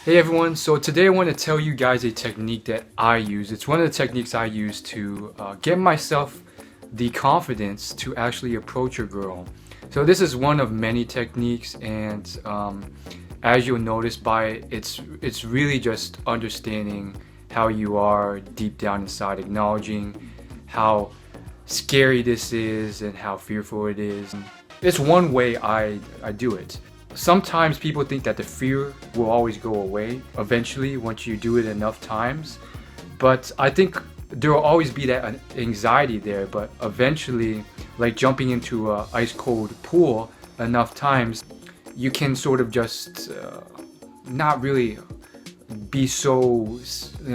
Hey everyone, so today I want to tell you guys a technique that I use. It's one of the techniques I use to get myself the confidence to actually approach a girl. So this is one of many techniques, and as you'll notice by it, it's really just understanding how you are deep down inside, acknowledging how scary this is and how fearful it is. It's one way I do it. Sometimes people think that the fear will always go away eventually once you do it enough times, but I think there will always be that anxiety there, but eventually, like jumping into an ice cold pool enough times, you can sort of just not really be so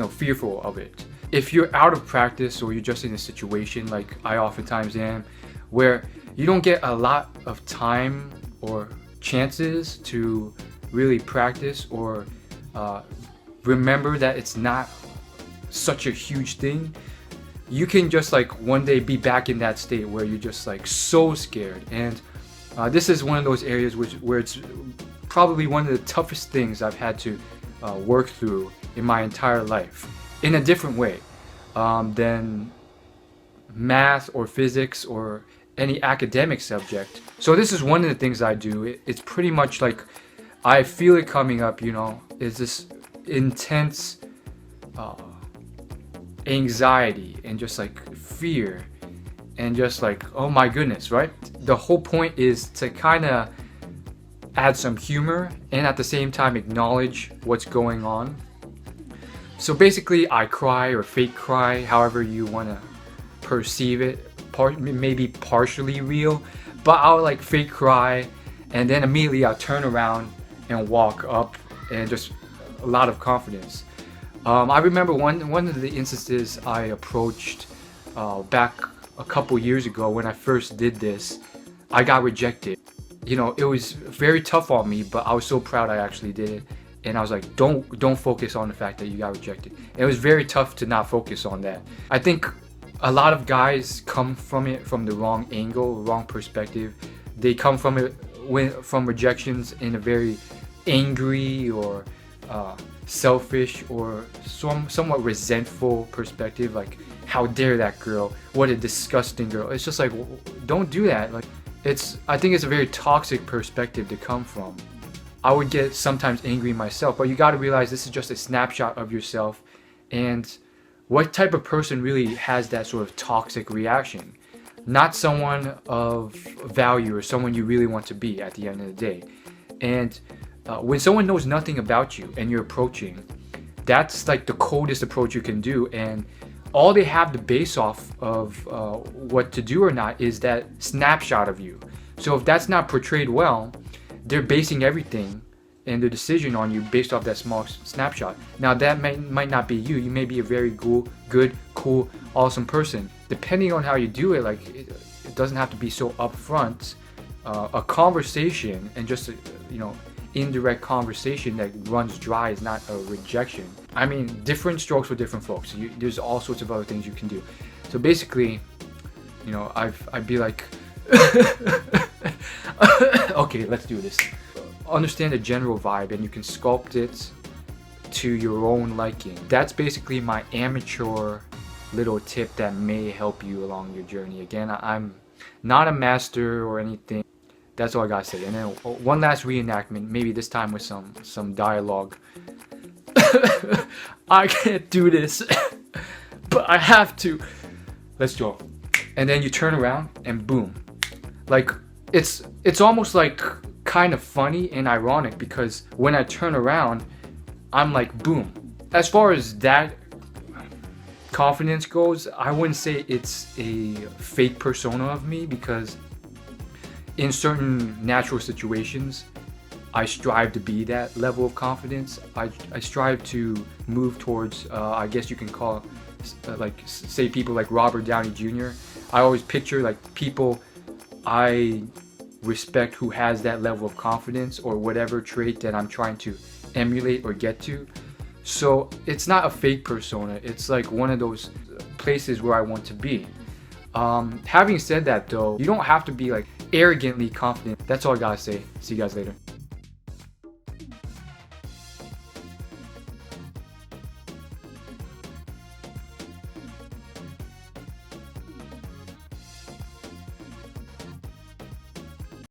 fearful of it. If you're out of practice or you're just in a situation like I oftentimes am, where you don't get a lot of time or chances to really practice or remember that it's not such a huge thing, you can just like one day be back in that state where you're just like so scared. And this is one of those areas where it's probably one of the toughest things I've had to work through in my entire life, in a different way than math or physics or any academic subject. So this is one of the things I do. It's pretty much like I feel it coming up, is this intense anxiety and just like fear and just like, oh my goodness, right? The whole point is to kind of add some humor and at the same time acknowledge what's going on. So basically I cry or fake cry, however you want to perceive it. Maybe partially real, but I'll like fake cry and then immediately I'll turn around and walk up, and just a lot of confidence. I remember one of the instances I approached back a couple years ago when I first did this. I got rejected. It was very tough on me, but I was so proud I actually did it. And I was like, don't focus on the fact that you got rejected. And it was very tough to not focus on that. I think a lot of guys come from it from the wrong angle, wrong perspective. They come from it from rejections in a very angry or selfish or somewhat resentful perspective, like, how dare that girl, what a disgusting girl. It's just like, don't do that. Like, I think it's a very toxic perspective to come from. I would get sometimes angry myself, but you got to realize this is just a snapshot of yourself, and what type of person really has that sort of toxic reaction? Not someone of value or someone you really want to be at the end of the day. And when someone knows nothing about you and you're approaching, that's like the coldest approach you can do. And all they have to base off of what to do or not is that snapshot of you. So if that's not portrayed well, they're basing everything and the decision on you based off that small snapshot. Now that might not be you. You may be a very good, cool, awesome person. Depending on how you do it, like it doesn't have to be so upfront. A conversation and just indirect conversation that runs dry is not a rejection. I mean, different strokes for different folks. There's all sorts of other things you can do. So basically, I'd be like, okay, let's do this. Understand the general vibe and you can sculpt it to your own liking. That's basically my amateur little tip that may help you along your journey. Again, I'm not a master or anything. That's all I gotta say. And then one last reenactment, maybe this time with some dialogue. I can't do this, but I have to. Let's go. And then you turn around and boom. Like it's almost like kind of funny and ironic, because when I turn around, I'm like, boom. As far as that confidence goes, I wouldn't say it's a fake persona of me, because in certain natural situations, I strive to be that level of confidence. I strive to move towards, I guess you can call, say people like Robert Downey Jr. I always picture like people I respect who has that level of confidence or whatever trait that I'm trying to emulate or get to. So it's not a fake persona. It's like one of those places where I want to be. Having said that though, you don't have to be like arrogantly confident. That's all I gotta say. See you guys later.